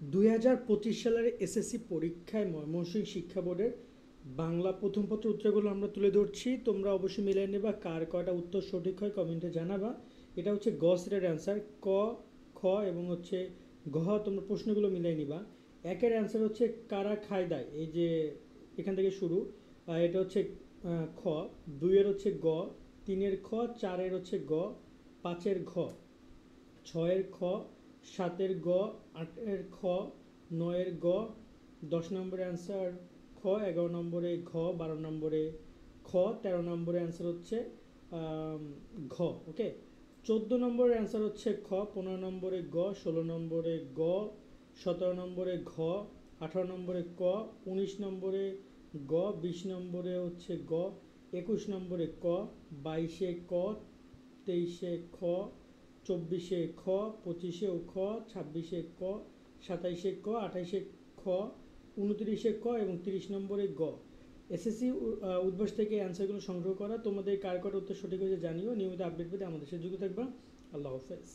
2025 সালের এসএসসি পরীক্ষায় ময়মনসিংহ শিক্ষা বোর্ডের বাংলা প্রথম পত্র উত্তরগুলো আমরা তুলে ধরছি। তোমরা অবশ্যই মিলিয়ে নেবা কার কয়টা উত্তর সঠিক হয় কমেন্টে জানাবা। এটা হচ্ছে গ সেটের অ্যান্সার, ক, খ এবং হচ্ছে ঘ। তোমরা প্রশ্নগুলো মিলিয়ে নিবা। একের অ্যান্সার হচ্ছে কারা খায় দায়, এই যে এখান থেকে শুরু। এটা হচ্ছে খ। দুইয়ের হচ্ছে গ, তিনের খ, চারের হচ্ছে গ, পাঁচের ঘ, ছয়ের খ, সাতের গ, আটের খ, নয়ের গ, 10 নম্বরে অ্যান্সার খ, 11 নম্বরে ঘ, 12 নম্বরে খ, 13 নম্বরে অ্যান্সার হচ্ছে ঘ। ওকে, 14 নম্বরের অ্যান্সার হচ্ছে খ, 15 নম্বরে গ, 16 নম্বরে গ, 17 নম্বরে ঘ, 18 নম্বরে ক, 19 নম্বরে গ, 20 নম্বরে হচ্ছে গ, 21 নম্বরে ক, 22-এ ক, 23-এ খ, 24-এ খ, 25-এও খ, 26-এ ক, 27-এ ক, 28-এ খ, 29-এ ক এবং 30 নম্বরে গ। এসএসসি উদ্ভাস থেকে অ্যান্সারগুলো সংগ্রহ করা। তোমাদের কার কটা উত্তর সঠিক হয়েছে জানিও। নিয়মিত আপডেট পেতে আমাদের সাথে যুক্ত থাকবা। আল্লাহ হাফেজ।